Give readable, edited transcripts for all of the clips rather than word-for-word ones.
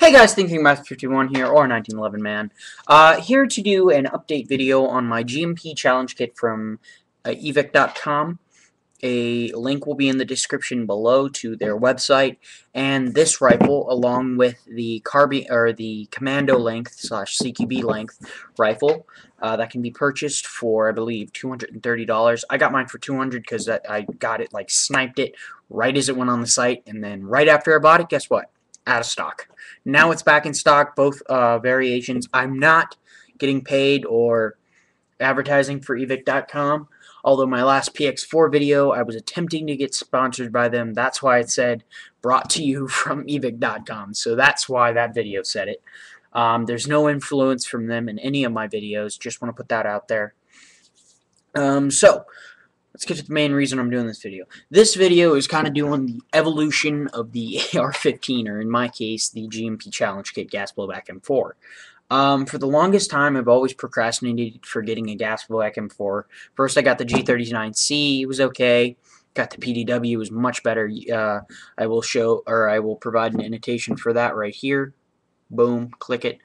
Hey guys, Thinking Math 51 here, or 1911 man. Here to do an update video on my GMP challenge kit from evic.com. A link will be in the description below to their website, and this rifle, along with the the commando length / CQB length rifle, that can be purchased for, I believe, $230. I got mine for $200 because I got it, like, sniped it right as it went on the site, and then right after I bought it, guess what? Out of stock. Now it's back in stock, both variations. I'm not getting paid or advertising for evic.com, although my last PX4 video I was attempting to get sponsored by them. That's why it said brought to you from evic.com, so that's why that video said it. There's no influence from them in any of my videos, just want to put that out there. So let's get to the main reason I'm doing this video. This video is kind of doing the evolution of the AR-15, or in my case, the GMP Challenge Kit Gas Blowback M4. For the longest time, I've always procrastinated for getting a gas blowback M4. First, I got the G39C. It was okay. Got the PDW. It was much better. I will provide an annotation for that right here. Boom. Click it.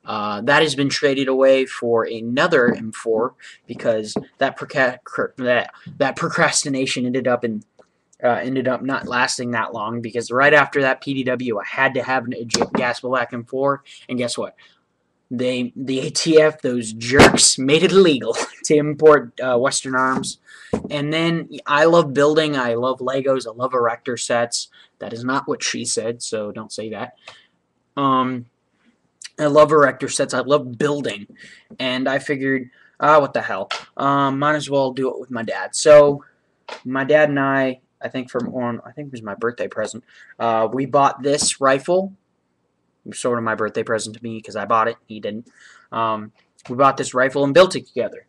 That has been traded away for another M4 because that procrastination ended up not lasting that long, because right after that PDW I had to have a gas blowback M4, and guess what? The ATF, those jerks, made it illegal to import Western arms. And then I love building, I love Legos, I love erector sets. That is not what she said, so don't say that. I love erector sets, I love building, and I figured, what the hell, might as well do it with my dad. So my dad and I think it was my birthday present, we bought this rifle. It was sort of my birthday present to me because I bought it, he didn't. We bought this rifle and built it together.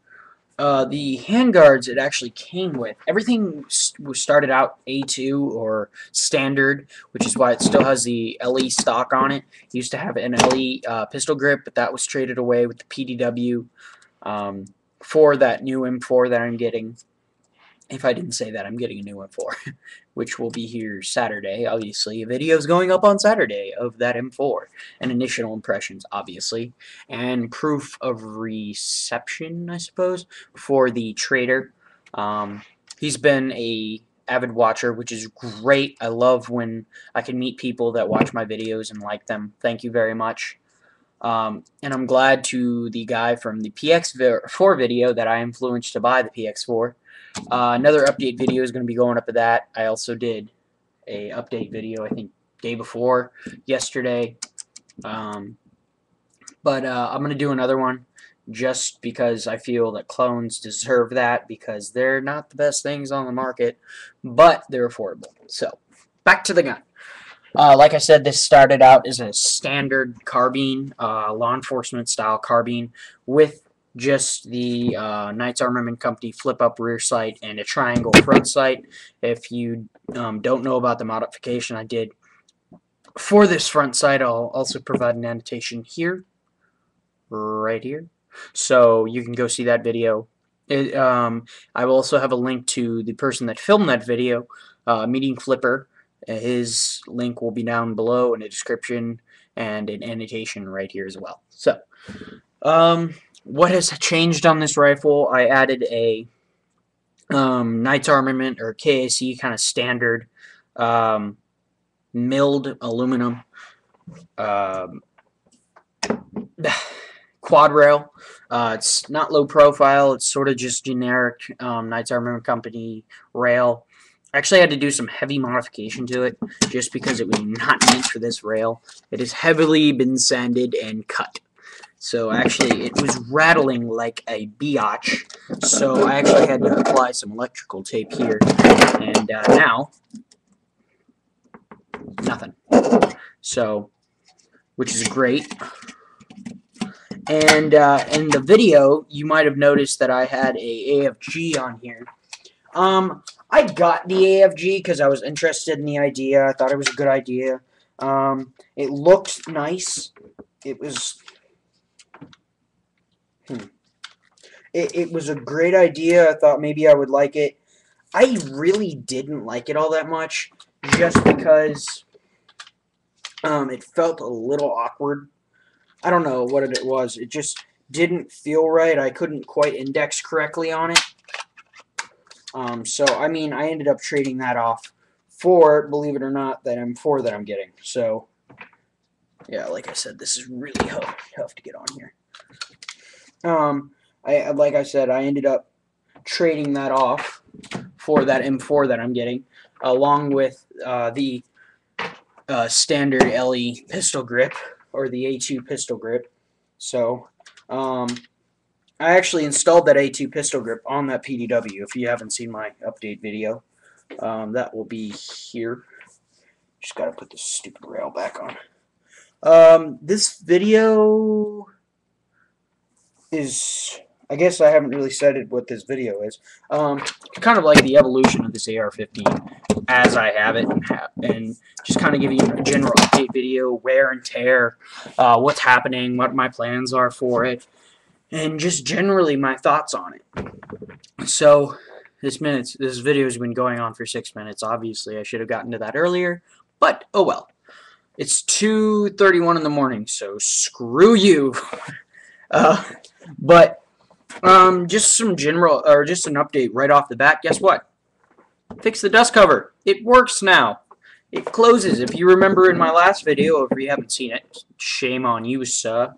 The handguards it actually came with, everything was started out A2 or standard, which is why it still has the LE stock on it. It used to have an LE pistol grip, but that was traded away with the PDW for that new M4 that I'm getting. If I didn't say that, I'm getting a new M4, which will be here Saturday. Obviously, a video is going up on Saturday of that M4, and initial impressions, obviously, and proof of reception, I suppose, for the trader. He's been a avid watcher, which is great. I love when I can meet people that watch my videos and like them. Thank you very much. And I'm glad to the guy from the PX4 video that I influenced to buy the PX4. Another update video is going to be going up of that. I also did a update video, I think, day before yesterday. But I'm going to do another one just because I feel that clones deserve that, because they're not the best things on the market, but they're affordable. So, back to the gun. Like I said, this started out as a standard carbine, law enforcement style carbine, with just the Knights Armament Company flip-up rear sight and a triangle front sight. If you don't know about the modification I did for this front sight, I'll also provide an annotation here, right here, so you can go see that video. I will also have a link to the person that filmed that video, Meeting Flipper. His link will be down below in the description, and an annotation right here as well. So, what has changed on this rifle? I added a Knights Armament, or KAC, kind of standard milled aluminum quad rail. It's not low profile, it's sort of just generic Knights Armament Company rail. Actually, I had to do some heavy modification to it just because it was not meant for this rail. It has heavily been sanded and cut. So actually, it was rattling like a biatch. So I actually had to apply some electrical tape here. And now, nothing. So, which is great. And in the video, you might have noticed that I had a AFG on here. I got the AFG because I was interested in the idea. I thought it was a good idea. It looked nice. It was... It was a great idea. I thought maybe I would like it. I really didn't like it all that much, just because It felt a little awkward. I don't know what it was. It just didn't feel right. I couldn't quite index correctly on it. So, I mean, I ended up trading that off for, believe it or not, that M4 that I'm getting. So, yeah, like I said, this is really tough to get on here. Like I said, I ended up trading that off for that M4 that I'm getting, along with the standard LE pistol grip, or the A2 pistol grip. So, I actually installed that A2 pistol grip on that PDW. If you haven't seen my update video, that will be here. Just gotta put this stupid rail back on. This video is, I guess I haven't really said what this video is. Kind of like the evolution of this AR-15 as I have it, and just kind of give you a general update video, wear and tear, what's happening, what my plans are for it, and just generally my thoughts on it. So this video has been going on for 6 minutes. Obviously, I should have gotten to that earlier, but oh well. It's 2:31 in the morning, so screw you. But just some general, or just an update right off the bat. Guess what? Fix the dust cover. It works now. It closes. If you remember in my last video, if you haven't seen it, shame on you, sir.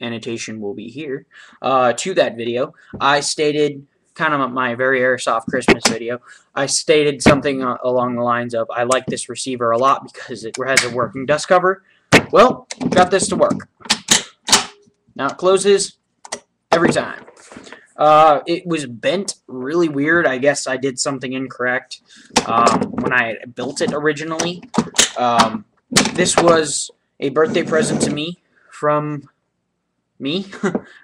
Annotation will be here to that video. I stated, kind of my very airsoft Christmas video, I stated something along the lines of, I like this receiver a lot because it has a working dust cover. Well, got this to work. Now it closes every time. It was bent really weird. I guess I did something incorrect when I built it originally. This was a birthday present to me from me.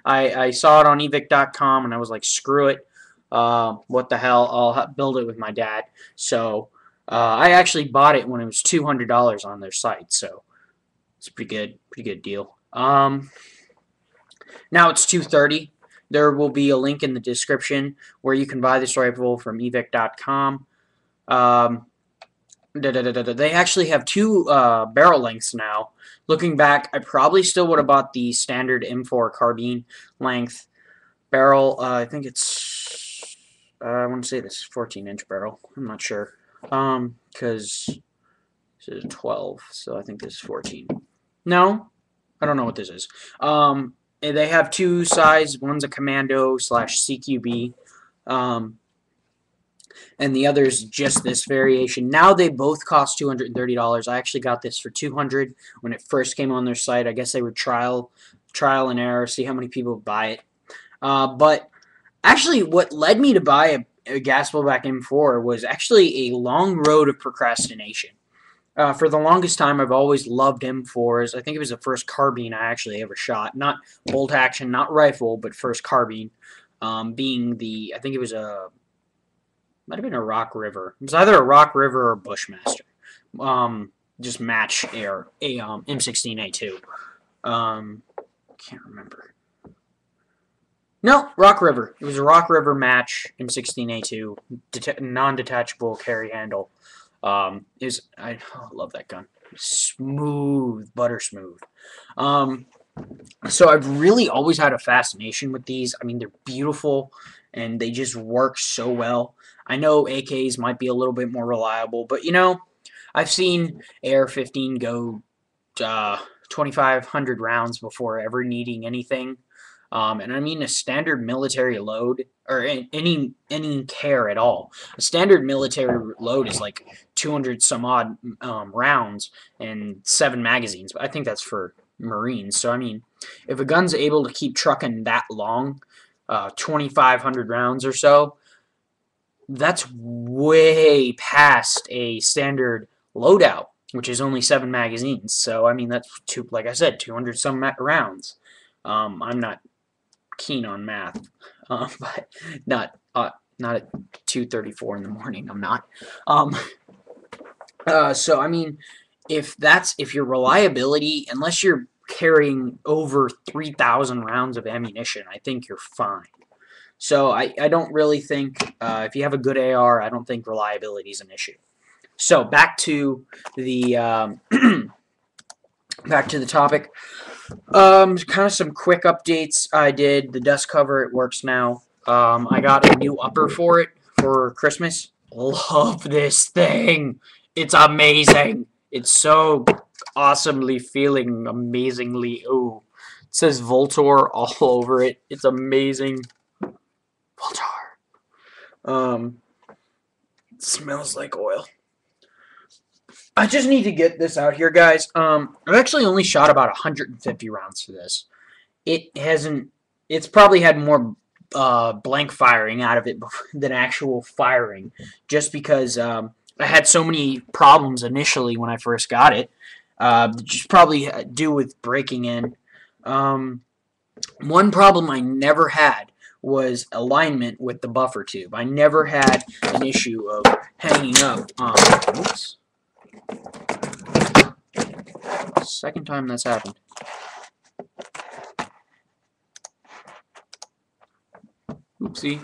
I saw it on evic.com and I was like, screw it. What the hell? I'll build it with my dad. So I actually bought it when it was $200 on their site. So it's a pretty good deal. Now it's 2:30. There will be a link in the description where you can buy this rifle from evic.com. They actually have two barrel lengths now. Looking back, I probably still would have bought the standard M4 carbine length barrel. I think it's, I want to say this is 14-inch barrel. I'm not sure. Because this is 12, so I think this is 14. No, I don't know what this is. They have two sizes. One's a Commando / CQB, and the other's just this variation. Now they both cost $230. I actually got this for $200 when it first came on their site. I guess they were trial and error, see how many people buy it. But actually, what led me to buy a gas blowback M4 was actually a long road of procrastination. For the longest time, I've always loved M4s. I think it was the first carbine I actually ever shot. Not bolt action, not rifle, but first carbine. Being the, I think it was might have been a Rock River. It was either a Rock River or Bushmaster. Just match air, M16A2. Can't remember. No, Rock River. It was a Rock River match M16A2, non-detachable carry handle. I love that gun. Smooth, butter smooth. So I've really always had a fascination with these. I mean, they're beautiful and they just work so well. I know AKs might be a little bit more reliable, but you know, I've seen AR-15 go 2,500 rounds before ever needing anything. And I mean a standard military load, or any care at all. A standard military load is like 200 some odd rounds and 7 magazines. But I think that's for Marines. So I mean, if a gun's able to keep trucking that long, 2,500 rounds or so, that's way past a standard loadout, which is only 7 magazines. So I mean, that's like I said, 200 some rounds. I'm not keen on math, but not at 2:34 in the morning. I'm not. So I mean, if your reliability, unless you're carrying over 3,000 rounds of ammunition, I think you're fine. So I don't really think if you have a good AR, I don't think reliability is an issue. So back to the back to the topic. Kind of some quick updates. I did the dust cover. It works now. I got a new upper for it for Christmas. Love this thing. It's amazing. It's so awesomely feeling amazingly. Ooh, it says Voltor all over it. It's amazing. Voltor. It smells like oil. I just need to get this out here, guys. I've actually only shot about 150 rounds for this. It's probably had more blank firing out of it than actual firing, just because I had so many problems initially when I first got it. Just probably due with breaking in. One problem I never had was alignment with the buffer tube. I never had an issue of hanging up. Oops. Second time that's happened. Oopsie.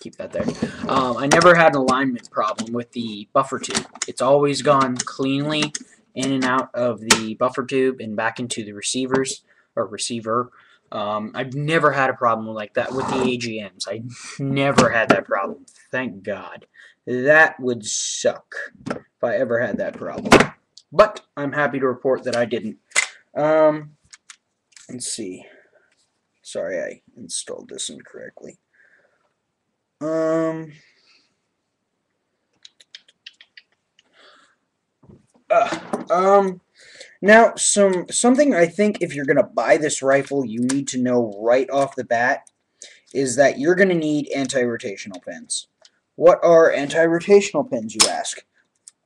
Keep that there. I never had an alignment problem with the buffer tube. It's always gone cleanly in and out of the buffer tube and back into the receivers or receiver. I've never had a problem like that with the AGMs. I never had that problem. Thank God. That would suck if I ever had that problem. But I'm happy to report that I didn't. Let's see. Sorry, I installed this incorrectly. Now, something I think if you're gonna buy this rifle, you need to know right off the bat is that you're gonna need anti-rotational pins. What are anti-rotational pins, you ask?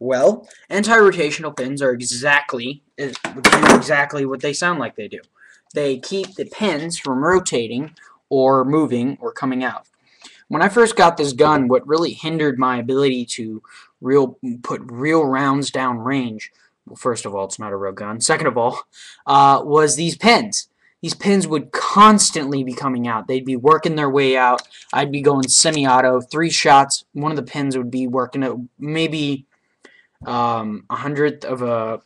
Well, anti-rotational pins are exactly what they sound like they do. They keep the pins from rotating or moving or coming out. When I first got this gun, what really hindered my ability to put real rounds down range, well, first of all, it's not a real gun. Second of all, was these pins. These pins would constantly be coming out. They'd be working their way out. I'd be going semi-auto, 3 shots. One of the pins would be working at maybe 1/100th of a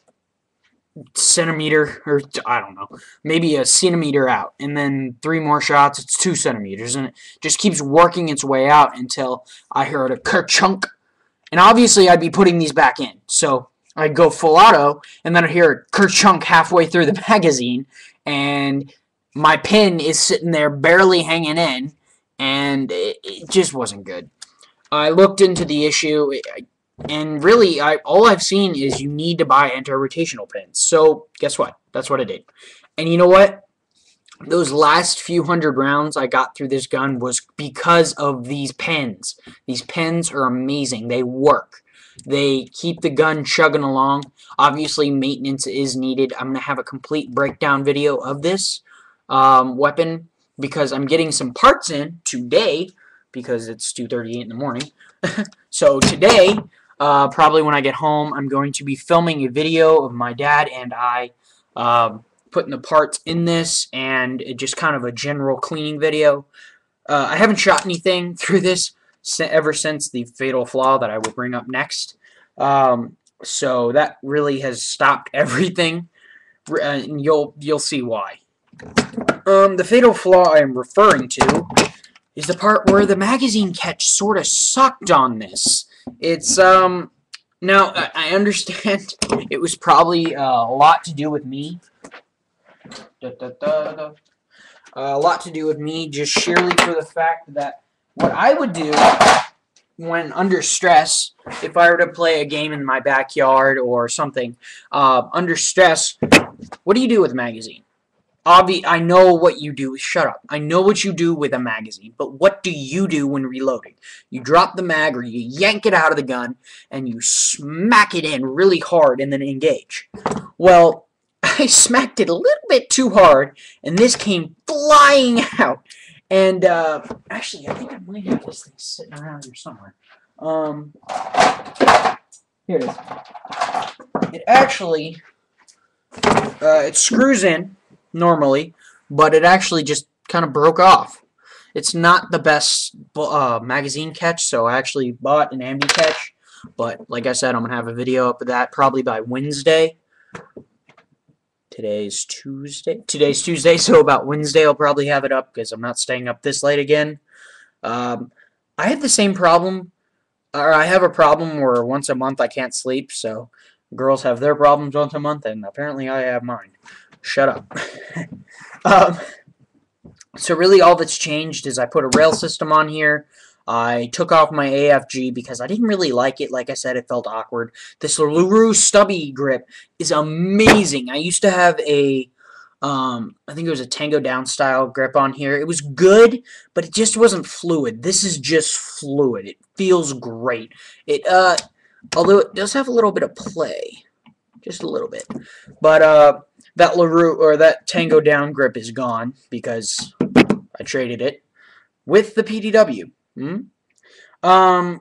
centimeter, or I don't know, maybe a centimeter out, and then 3 more shots, it's 2 centimeters, and it just keeps working its way out until I heard a kerchunk, and obviously I'd be putting these back in, so I'd go full auto, and then I'd hear a kerchunk halfway through the magazine, and my pin is sitting there barely hanging in, and it just wasn't good. I looked into the issue, and really, all I've seen is you need to buy anti-rotational pins. So, guess what? That's what I did. And you know what? Those last few hundred rounds I got through this gun was because of these pins. These pins are amazing. They work. They keep the gun chugging along. Obviously, maintenance is needed. I'm going to have a complete breakdown video of this weapon because I'm getting some parts in today because it's 2:38 in the morning. So today, probably when I get home, I'm going to be filming a video of my dad and I putting the parts in this and just kind of a general cleaning video. I haven't shot anything through this ever since the fatal flaw that I will bring up next. So that really has stopped everything, and you'll see why. The fatal flaw I am referring to is the part where the magazine catch sort of sucked on this. It's now I understand it was probably a lot to do with me. A lot to do with me, just sheerly for the fact that what I would do when under stress, if I were to play a game in my backyard or something, under stress, what do you do with a magazine? I know what you do. Shut up. I know what you do with a magazine, but what do you do when reloading? You drop the mag or you yank it out of the gun and you smack it in really hard and then engage. Well, I smacked it a little bit too hard and this came flying out. And actually, I think I might have this thing sitting around here somewhere. Here it is. It actually it screws in normally, but it actually just kind of broke off. It's not the best magazine catch, so I actually bought an ambi catch, but like I said, I'm going to have a video up of that probably by Wednesday. Today's Tuesday. Today's Tuesday, so about Wednesday I'll probably have it up because I'm not staying up this late again. I have the same problem, or I have a problem where once a month I can't sleep, so girls have their problems once a month, and apparently I have mine. Shut up. um, so really all that's changed is I put a rail system on here. I took off my AFG because I didn't really like it. Like I said, it felt awkward. This LaRue stubby grip is amazing. I used to have a, I think it was a Tango Down style grip on here. It was good, but it just wasn't fluid. This is just fluid. It feels great. It, although it does have a little bit of play. Just a little bit. But, that LaRue, or that Tango Down grip is gone because I traded it with the PDW. I'm going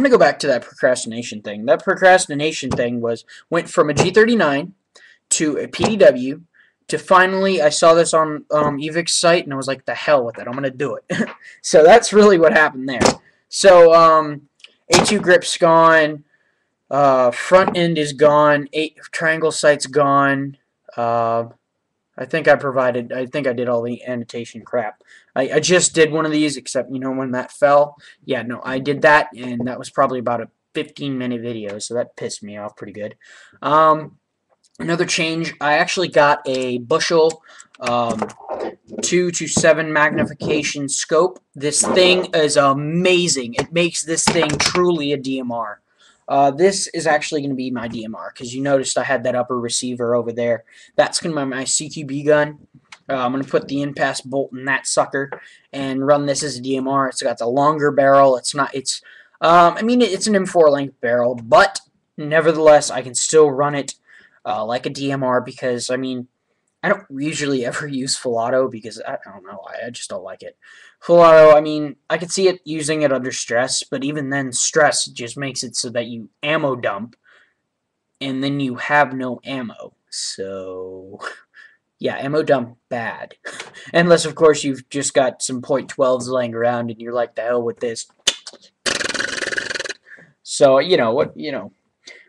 to go back to that procrastination thing. That procrastination thing went from a G39 to a PDW to finally, I saw this on Evic's site, and I was like, the hell with it. I'm going to do it. So that's really what happened there. So, A2 grip's gone. Front end is gone. Triangle sight's gone. I think I did all the annotation crap. I just did one of these, except, you know, when that fell. Yeah, no, I did that, and that was probably about a 15-minute video, so that pissed me off pretty good. Another change, I actually got a bushel 2-7 magnification scope. This thing is amazing. It makes this thing truly a DMR. This is actually going to be my DMR, because you noticed I had that upper receiver over there. That's going to be my CQB gun. I'm going to put the in-pass bolt in that sucker and run this as a DMR. It's got the longer barrel. I mean, it's an M4 length barrel, but nevertheless, I can still run it like a DMR because, I mean, I don't usually ever use full auto because, I don't know, I just don't like it. Full auto, I mean, I could see it using it under stress, but even then, stress just makes it so that you ammo dump, and then you have no ammo. So, yeah, ammo dump, bad. Unless, of course, you've just got some .12s laying around, and you're like, the hell with this. So,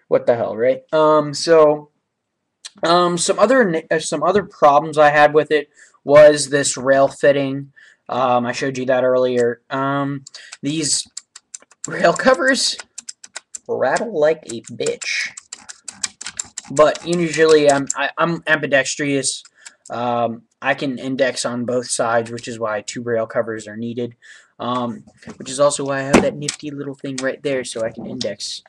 what the hell, right? Some other problems I had with it was this rail fitting. I showed you that earlier. These rail covers rattle like a bitch. But usually I'm ambidextrous. I can index on both sides, which is why 2 rail covers are needed. Which is also why I have that nifty little thing right there, so I can index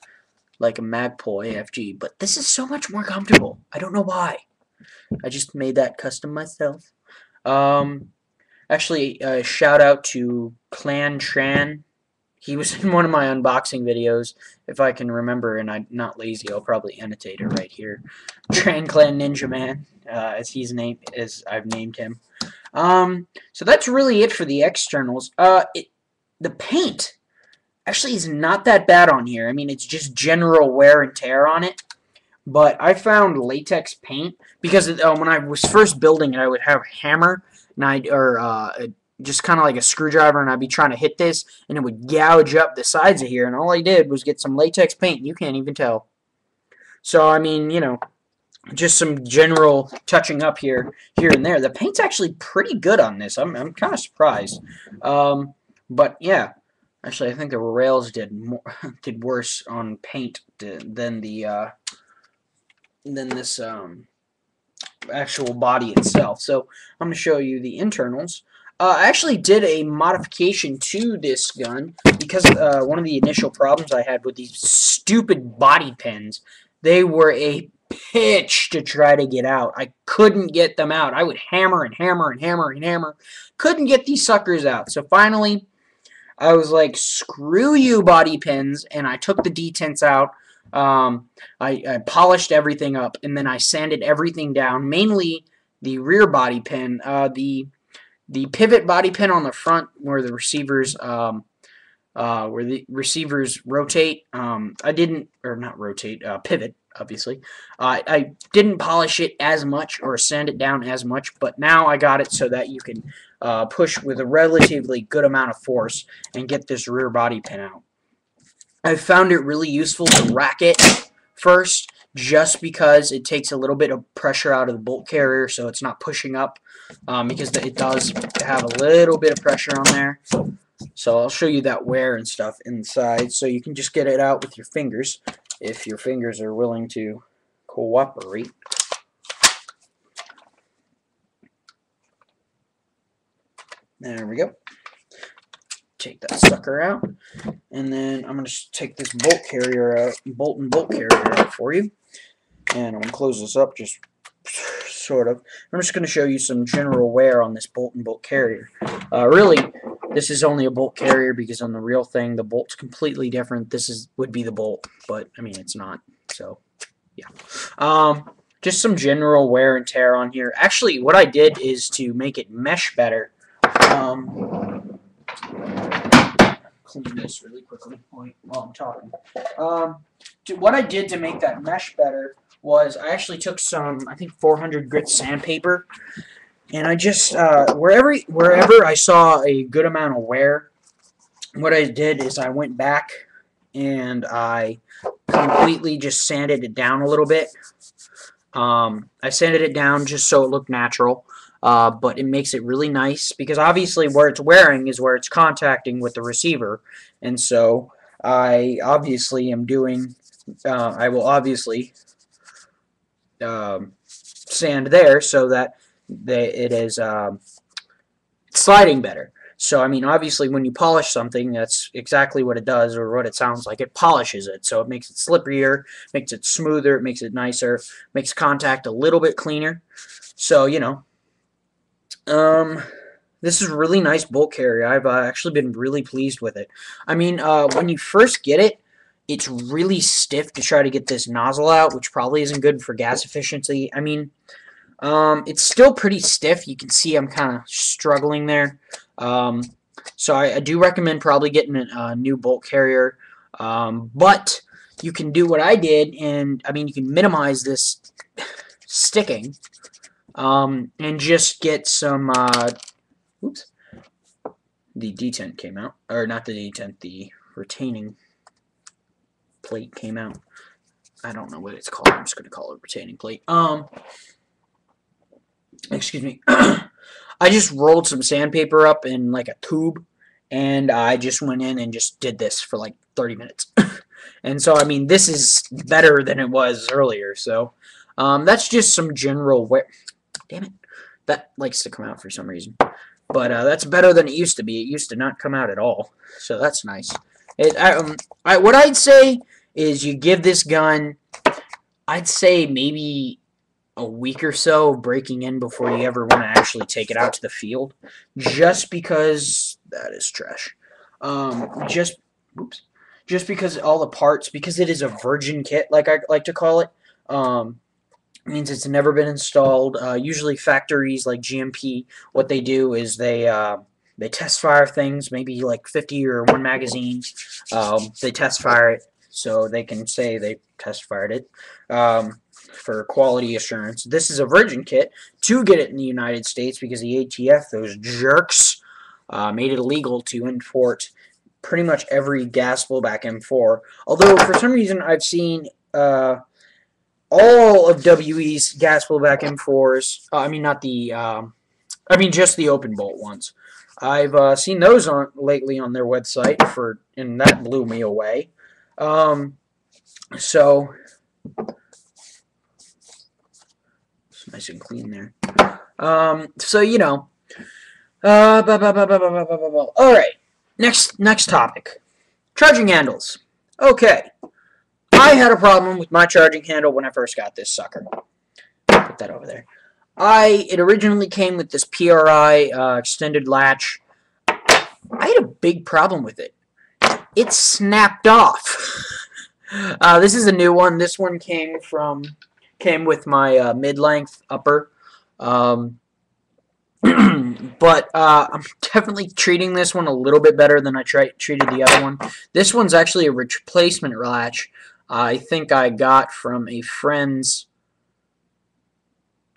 like a Magpul AFG. But this is so much more comfortable. I don't know why. I just made that custom myself. Actually, shout out to Clan Tran. He was in one of my unboxing videos. If I can remember, and I'm not lazy, I'll probably annotate it right here. Tran Clan Ninja Man, as I've named him. So that's really it for the externals. The paint actually is not that bad on here. I mean, it's just general wear and tear on it. But I found latex paint because when I was first building it, I would have a hammer and just kind of like a screwdriver, and I'd be trying to hit this, and it would gouge up the sides of here. And all I did was get some latex paint. You can't even tell. So I mean, just some general touching up here and there. The paint's actually pretty good on this. I'm kind of surprised. But yeah. Actually, I think the rails did worse on paint than this actual body itself. So I'm going to show you the internals. I actually did a modification to this gun because one of the initial problems I had with these stupid body pins, they were a pitch to try to get out. I couldn't get them out. I would hammer and hammer and hammer and hammer. Couldn't get these suckers out. So finally, I was like, screw you, body pins, and I took the detents out. I polished everything up, and then I sanded everything down, mainly the rear body pin. The pivot body pin on the front where the receivers rotate. Pivot, obviously. I didn't polish it as much or sand it down as much, but now I got it so that you can push with a relatively good amount of force and get this rear body pin out. I found it really useful to rack it first, just because it takes a little bit of pressure out of the bolt carrier, so it's not pushing up, because it does have a little bit of pressure on there. So I'll show you that wear and stuff inside, so you can just get it out with your fingers if your fingers are willing to cooperate. There we go. Take that sucker out, and then I'm going to take this bolt carrier out, bolt carrier out for you, and I'm going to close this up just sort of. I'm just going to show you some general wear on this bolt carrier. Really, this is only a bolt carrier because on the real thing, the bolt's completely different. This would be the bolt, but I mean it's not. So yeah, just some general wear and tear on here. Actually, what I did is to make it mesh better. Clean this really quickly while I'm talking. What I did to make that mesh better was I actually took some, I think 400 grit sandpaper, and I just wherever I saw a good amount of wear, what I did is I went back and I completely just sanded it down a little bit. I sanded it down just so it looked natural. But it makes it really nice because obviously where it's wearing is where it's contacting with the receiver, and so I obviously am doing, I will obviously sand there so that it is sliding better. So I mean obviously when you polish something, that's exactly what it does, or what it sounds like. It polishes it, so it makes it slipperier, makes it smoother, it makes it nicer, makes contact a little bit cleaner. So you know. This is a really nice bolt carrier. I've actually been really pleased with it. I mean, when you first get it, it's really stiff to try to get this nozzle out, which probably isn't good for gas efficiency. I mean, it's still pretty stiff. You can see I'm kind of struggling there. So I do recommend probably getting a new bolt carrier. But you can do what I did, and I mean, you can minimize this sticking. And just get some, oops, the detent came out, or not the detent, the retaining plate came out. I don't know what it's called, I'm just going to call it retaining plate. Excuse me, I just rolled some sandpaper up in like a tube, and I just went in and just did this for like 30 minutes. And so, I mean, this is better than it was earlier, so, that's just some general wear. Damn it. That likes to come out for some reason. But that's better than it used to be. It used to not come out at all. So that's nice. What I'd say is you give this gun, I'd say maybe a week or so of breaking in before you ever want to actually take it out to the field. Just because that is trash. Just because all the parts, because it is a virgin kit, like I like to call it, means it's never been installed. Usually factories like GMP, what they do is they test fire things, maybe like 50 or 1 magazine. They test fire it so they can say they test fired it for quality assurance. This is a virgin kit to get it in the United States because the ATF, those jerks, made it illegal to import pretty much every gas blowback M4. Although for some reason I've seen all of WE's gas blowback M4s, I mean not the, I mean just the open bolt ones. I've seen those lately on their website, and that blew me away. So it's nice and clean there. So you know, all right. Next topic, trudging handles. Okay. I had a problem with my charging handle when I first got this sucker. Put that over there. It originally came with this PRI extended latch. I had a big problem with it. It snapped off. This is a new one. This one came with my mid-length upper. But I'm definitely treating this one a little bit better than I treated the other one. This one's actually a replacement latch. I think I got from a friend's.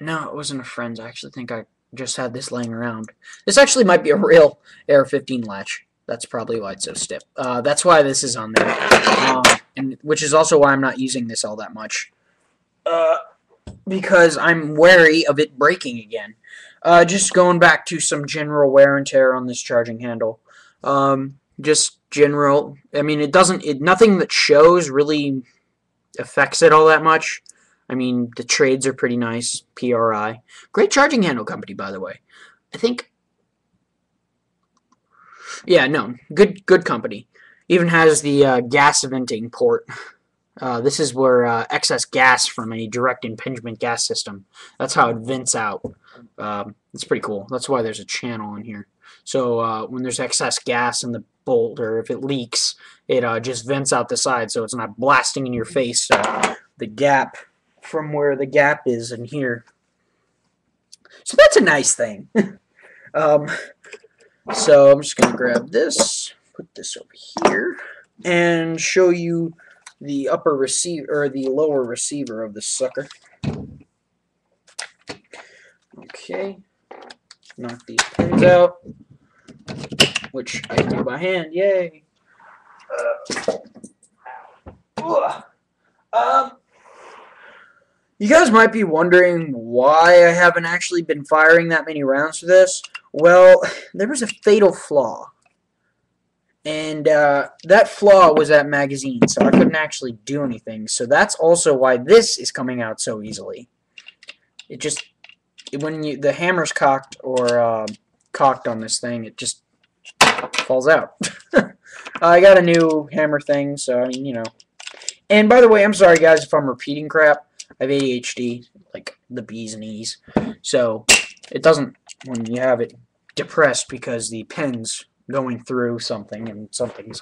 No, it wasn't a friend's. I actually think I just had this laying around. This actually might be a real AR-15 latch. That's probably why it's so stiff. That's why this is on there, and which is also why I'm not using this all that much. because I'm wary of it breaking again. Just going back to some general wear and tear on this charging handle. Just general. I mean, nothing that shows really affects it all that much. I mean, the trades are pretty nice. PRI. Great charging handle company, by the way. I think. Yeah, no, good company. Even has the gas venting port. This is where excess gas from a direct impingement gas system. That's how it vents out. It's pretty cool. That's why there's a channel in here. So when there's excess gas in the bolt, or if it leaks, it just vents out the side, so it's not blasting in your face. So the gap from where the gap is in here. So that's a nice thing. So I'm just gonna grab this, put this over here, and show you the upper receiver or the lower receiver of this sucker. Okay, knock these pins out, which I do by hand. Yay! You guys might be wondering why I haven't actually been firing that many rounds for this. Well, there was a fatal flaw. And that flaw was that magazine, so I couldn't actually do anything. So that's also why this is coming out so easily. When the hammer's cocked or cocked on this thing, it just falls out. I got a new hammer thing, so I mean, you know. And by the way, I'm sorry guys if I'm repeating crap. I have ADHD, like the B's and E's. So it doesn't, when you have it depressed because the pen's going through something and something.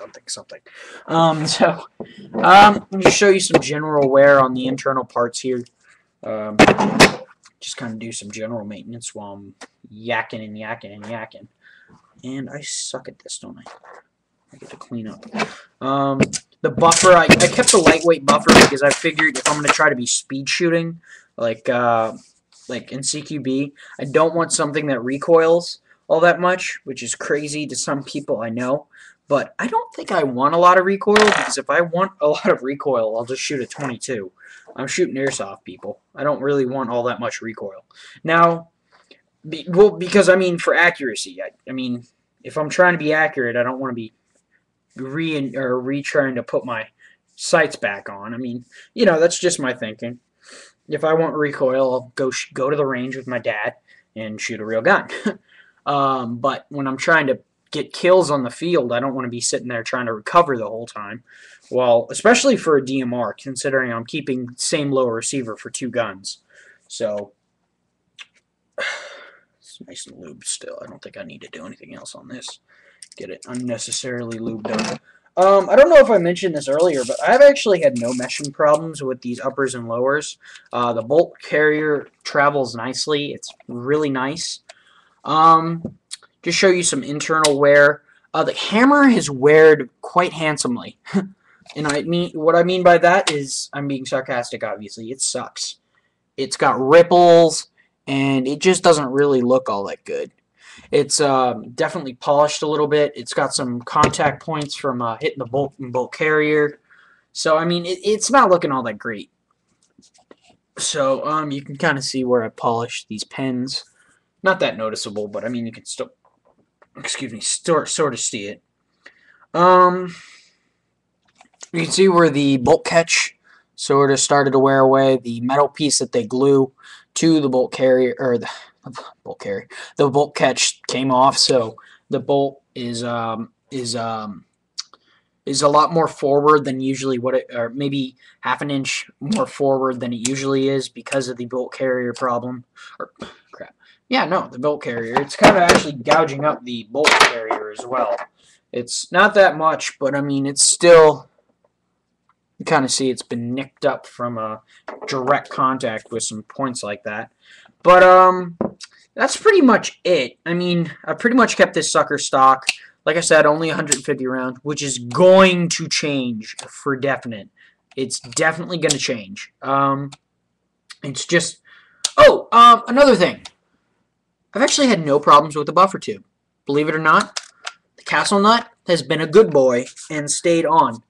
Let me show you some general wear on the internal parts here. Just kind of do some general maintenance while I'm yakking and yakking and yakking. And I suck at this, don't I? I get to clean up. The buffer, I kept a lightweight buffer because I figured if I'm going to try to be speed shooting, like in CQB, I don't want something that recoils all that much, which is crazy to some people, I know. But I don't think I want a lot of recoil, because if I want a lot of recoil, I'll just shoot a 22. I'm shooting airsoft, people. I don't really want all that much recoil. Now, because, I mean, for accuracy, I mean, if I'm trying to be accurate, I don't want to be trying to put my sights back on. I mean, you know, that's just my thinking. If I want recoil, I'll go to the range with my dad and shoot a real gun. But when I'm trying to get kills on the field, I don't want to be sitting there trying to recover the whole time. Well, especially for a DMR, considering I'm keeping the same lower receiver for two guns. So, it's nice and lubed still. I don't think I need to do anything else on this. Get it unnecessarily lubed up. I don't know if I mentioned this earlier, but I've actually had no meshing problems with these uppers and lowers. The bolt carrier travels nicely. It's really nice. Just show you some internal wear. The hammer has weared quite handsomely. And what I mean by that is, I'm being sarcastic, obviously. It sucks. It's got ripples, and it just doesn't really look all that good. It's definitely polished a little bit. It's got some contact points from hitting the bolt and bolt carrier. So, I mean, it's not looking all that great. So, you can kind of see where I polished these pens. Not that noticeable, but, I mean, you can still, sort of see it. You can see where the bolt catch sort of started to wear away. The metal piece that they glue to the bolt carrier, or the bolt catch came off, so the bolt is a lot more forward than usually or maybe half an inch more forward than it usually is because of the bolt carrier problem. Or crap. Yeah, no, the bolt carrier. It's kind of actually gouging up the bolt carrier as well. It's not that much, but I mean, it's still, you kind of see it's been nicked up from a direct contact with some points like that. But that's pretty much it. I mean, I pretty much kept this sucker stock. Like I said, only 150 rounds, which is going to change for definite. It's definitely going to change. It's just, another thing. I've actually had no problems with the buffer tube. Believe it or not, the Castle nut has been a good boy and stayed on.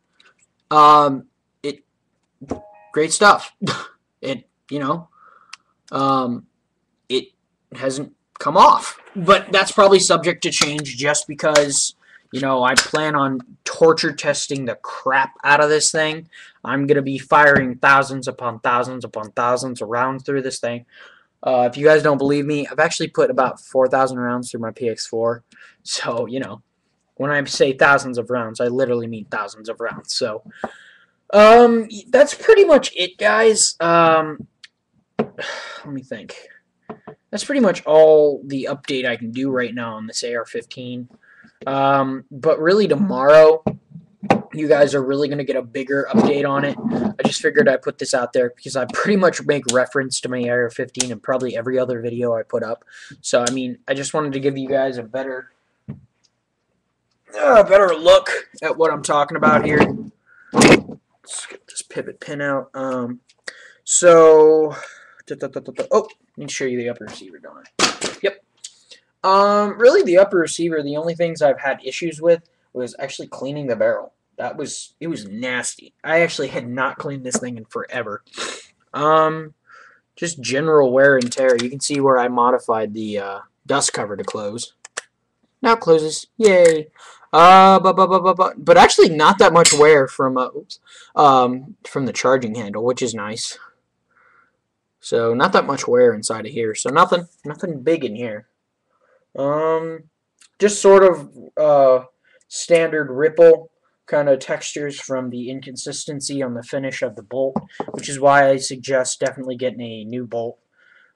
Great stuff. It you know, it hasn't come off. But that's probably subject to change just because, you know, I plan on torture testing the crap out of this thing. I'm going to be firing thousands upon thousands upon thousands of rounds through this thing. If you guys don't believe me, I've actually put about 4,000 rounds through my PX4. So, you know, when I say thousands of rounds, I literally mean thousands of rounds. So, that's pretty much it, guys. Let me think. That's pretty much all the update I can do right now on this AR-15. But really tomorrow, you guys are really going to get a bigger update on it. I just figured I'd put this out there because I pretty much make reference to my AR-15 in probably every other video I put up. So, I mean, I just wanted to give you guys a better look at what I'm talking about here. Let's get this pivot pin out. Oh, I need to show you the upper receiver, don't I? Yep. Really, the upper receiver, the only things I've had issues with was actually cleaning the barrel. It was nasty. I actually had not cleaned this thing in forever. Just general wear and tear. You can see where I modified the dust cover to close. Now it closes. Yay. But actually not that much wear from the charging handle, which is nice. So not that much wear inside of here. So nothing big in here. Just sort of standard ripple kind of textures from the inconsistency on the finish of the bolt, which is why I suggest definitely getting a new bolt.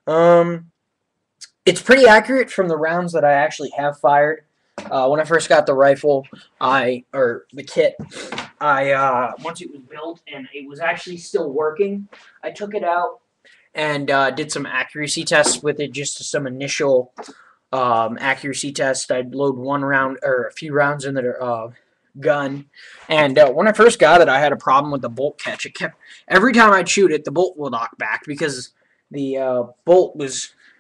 It's pretty accurate from the rounds that I actually have fired. When I first got the rifle, the kit, once it was built and it was actually still working, I took it out and did some accuracy tests with it, just some initial accuracy tests. I'd load one round or a few rounds in the gun, and when I first got it, I had a problem with the bolt catch. It kept, every time I'd shoot it, the bolt would knock back because the bolt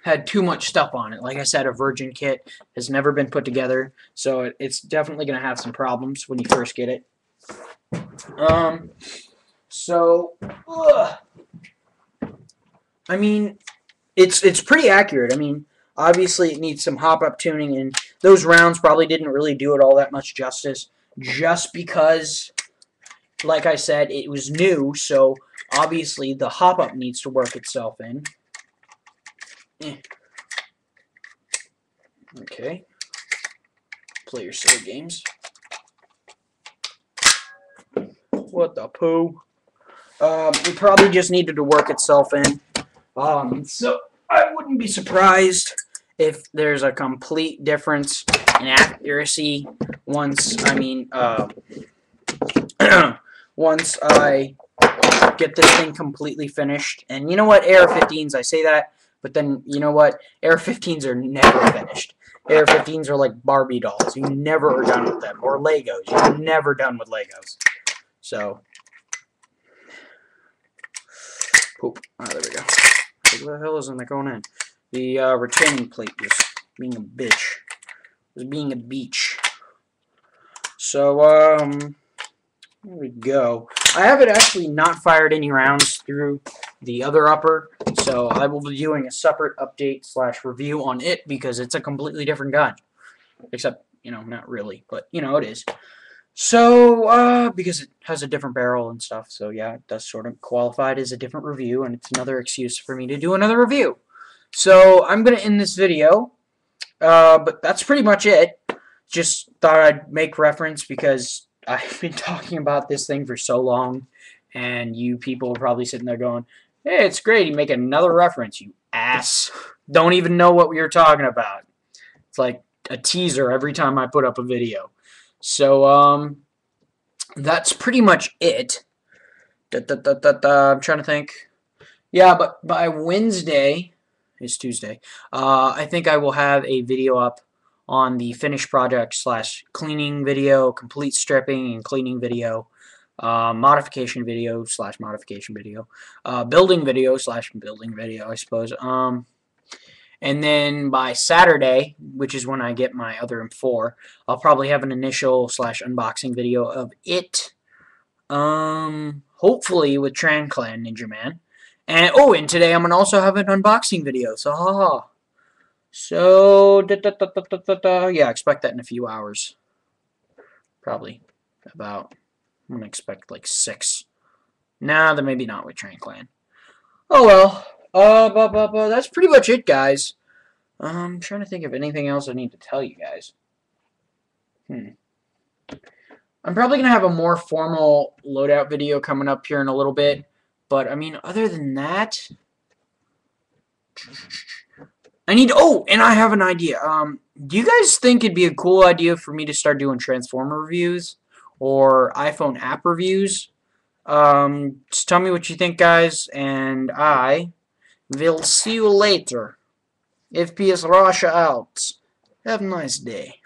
had too much stuff on it. Like I said, a virgin kit has never been put together, so it's definitely going to have some problems when you first get it. I mean, it's pretty accurate. I mean, obviously it needs some hop-up tuning, and those rounds probably didn't really do it all that much justice, just because, like I said, it was new, so obviously the hop-up needs to work itself in. Okay. Play your silly games. What the poo? It probably just needed to work itself in. So I wouldn't be surprised if there's a complete difference in accuracy once once I get this thing completely finished. And you know what, AR-15s, I say that, but then you know what, AR-15s are never finished. AR-15s are like Barbie dolls. You never are done with them. Or Legos. You're never done with Legos. So, poop. Oh, there we go. What the hell isn't that going in? The retaining plate was being a bitch. Was being a beach. So, there we go. I haven't actually not fired any rounds through the other upper, so I will be doing a separate update / review on it because it's a completely different gun. Except, you know, not really, but, you know, it is. So, because it has a different barrel and stuff, so yeah, it does sort of qualify as a different review, and it's another excuse for me to do another review. So, I'm going to end this video, but that's pretty much it. Just thought I'd make reference because I've been talking about this thing for so long, and you people are probably sitting there going, hey, it's great, you make another reference, you ass. Don't even know what we were talking about. It's like a teaser every time I put up a video. So, that's pretty much it. I'm trying to think. Yeah, but by Wednesday, it's Tuesday, I think I will have a video up on the finished project / cleaning video, complete stripping and cleaning video, modification video / modification video, building video / building video, I suppose. And then by Saturday, which is when I get my other M4, I'll probably have an initial / unboxing video of it. Hopefully with TranClan Ninja Man. And oh, and today I'm gonna also have an unboxing video. So haha. So yeah, expect that in a few hours. Probably about. I'm gonna expect like 6. Nah, then maybe not with Train Clan. Oh well. That's pretty much it, guys. I'm trying to think of anything else I need to tell you guys. I'm probably going to have a more formal loadout video coming up here in a little bit. But, I mean, other than that, oh, and I have an idea. Do you guys think it'd be a cool idea for me to start doing Transformer reviews or iPhone app reviews? Just tell me what you think, guys, and I will see you later. FPS Russia out. Have a nice day.